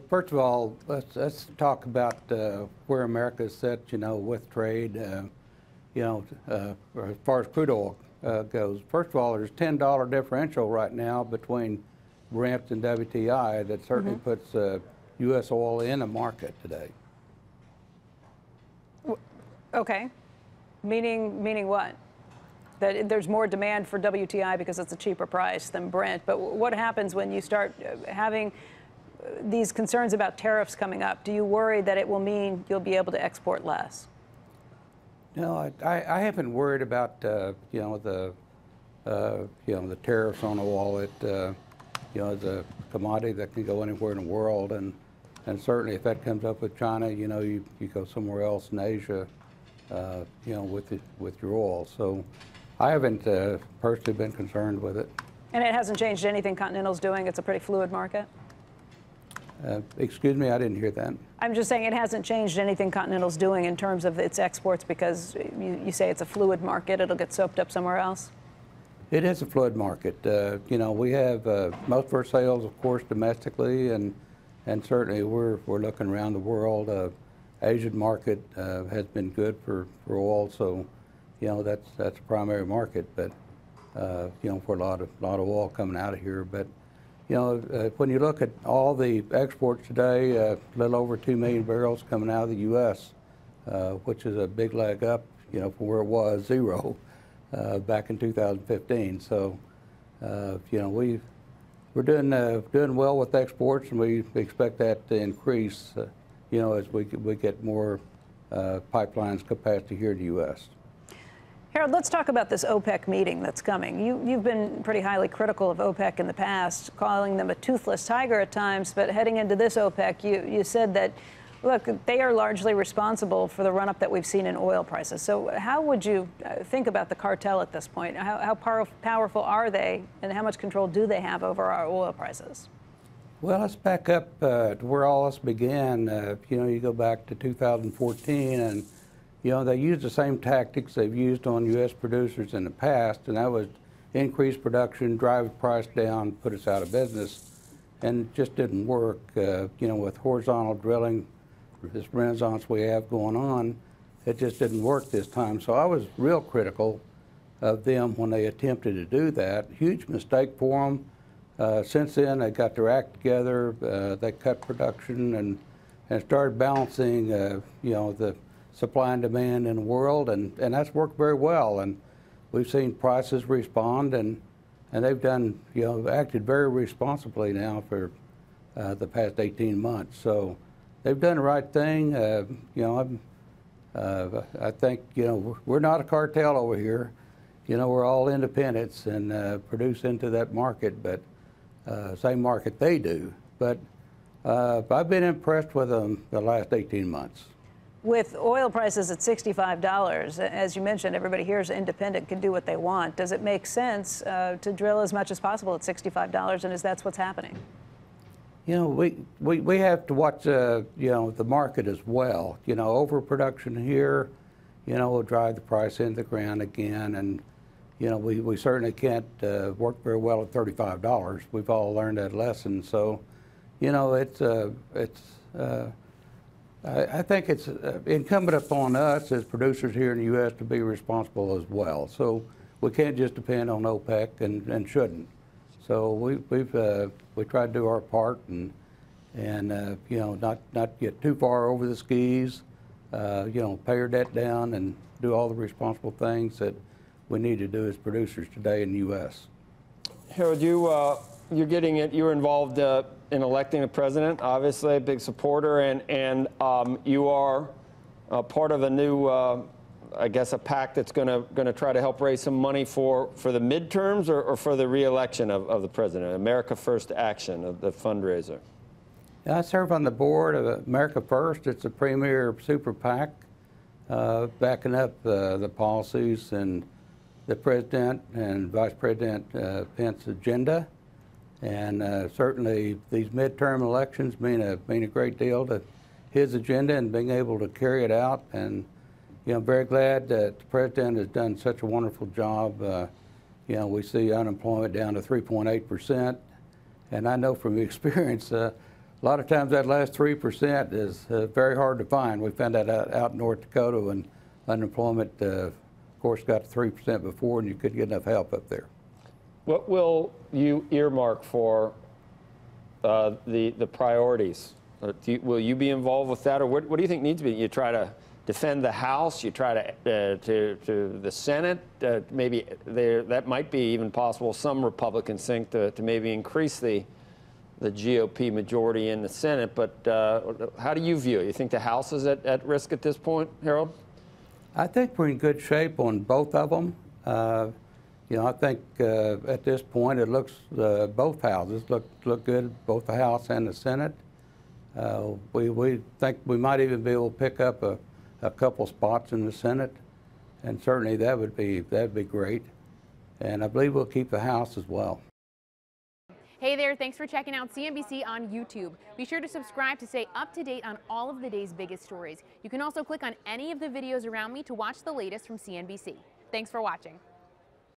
first of all, let's talk about where America's set, with trade, as far as crude oil goes. First of all, there's $10 differential right now between Brent and WTI that certainly puts U.S. oil in the market today. Okay, meaning what? That there's more demand for WTI because it's a cheaper price than Brent. But what happens when you start having these concerns about tariffs coming up? Do you worry that it will mean you'll be able to export less? No, I haven't worried about the tariffs on oil. It's a commodity that can go anywhere in the world, and certainly if that comes up with China, you go somewhere else in Asia, with your oil. So I haven't personally been concerned with it. And it hasn't changed anything Continental's doing? It's a pretty fluid market? Excuse me, I didn't hear that. I'm just saying it hasn't changed anything Continental's doing in terms of its exports because you say it's a fluid market, it'll get soaked up somewhere else? It is a fluid market. We have most of our sales, of course, domestically, and certainly we're looking around the world. Asian market has been good for oil, so that's a primary market. But for a lot of oil coming out of here. But when you look at all the exports today, a little over 2 million barrels coming out of the U.S., which is a big leg up, from where it was zero back in 2015. So we're doing well with exports, and we expect that to increase, as we get more pipelines capacity here in the U.S. Harold, let's talk about this OPEC meeting that's coming. You've been pretty highly critical of OPEC in the past, calling them a toothless tiger at times, but heading into this OPEC, you said that, look, they are largely responsible for the run-up that we've seen in oil prices. So how would you think about the cartel at this point? How powerful are they, and how much control do they have over our oil prices? Well, let's back up to where all this began. You go back to 2014, and they used the same tactics they've used on U.S. producers in the past, and that was increase production, drive the price down, put us out of business, and it just didn't work. With horizontal drilling, this renaissance we have going on, it just didn't work this time. So I was real critical of them when they attempted to do that. Huge mistake for them. Since then, they got their act together. They cut production and started balancing, the supply and demand in the world, and that's worked very well. And we've seen prices respond, and they've done, acted very responsibly now for the past 18 months. So they've done the right thing. I think, we're not a cartel over here. We're all independents and produce into that market, but same market they do. But I've been impressed with them the last 18 months. With oil prices at $65, as you mentioned, everybody here is independent, can do what they want. Does it make sense to drill as much as possible at $65, and is that what's happening? We have to watch, the market as well. Overproduction here, will drive the price into the ground again, and we certainly can't work very well at $35. We've all learned that lesson. So, I think it's incumbent upon us as producers here in the U.S. to be responsible as well. So we can't just depend on OPEC and shouldn't. So we try to do our part and not get too far over the skis. Pay our debt down and do all the responsible things that we need to do as producers today in the U.S. Harold, you're involved in electing a president, obviously a big supporter, and you are part of a new, I guess, a PAC that's going to try to help raise some money for the midterms or for the re-election of the president, America First Action, of the fundraiser. I serve on the board of America First. It's a premier super PAC backing up the policies and the President and Vice President Pence's agenda. And certainly these midterm elections mean a great deal to his agenda and being able to carry it out. And I'm very glad that the President has done such a wonderful job. We see unemployment down to 3.8%. And I know from experience, a lot of times that last 3% is very hard to find. We found that out in North Dakota when unemployment, of course, got to 3% before, and you couldn't get enough help up there. What will you earmark for the priorities? Will you be involved with that, or what do you think needs to be? You try to defend the House, you try to the Senate, maybe that might be even possible. Some Republicans think to maybe increase the GOP majority in the Senate, but how do you view it? You think the House is at risk at this point, Harold? I think we're in good shape on both of them. I think at this point it looks both houses look good, both the House and the Senate. We think we might even be able to pick up a couple spots in the Senate, and certainly that'd be great. And I believe we'll keep the House as well. Hey there, thanks for checking out CNBC on YouTube. Be sure to subscribe to stay up to date on all of the day's biggest stories. You can also click on any of the videos around me to watch the latest from CNBC. Thanks for watching.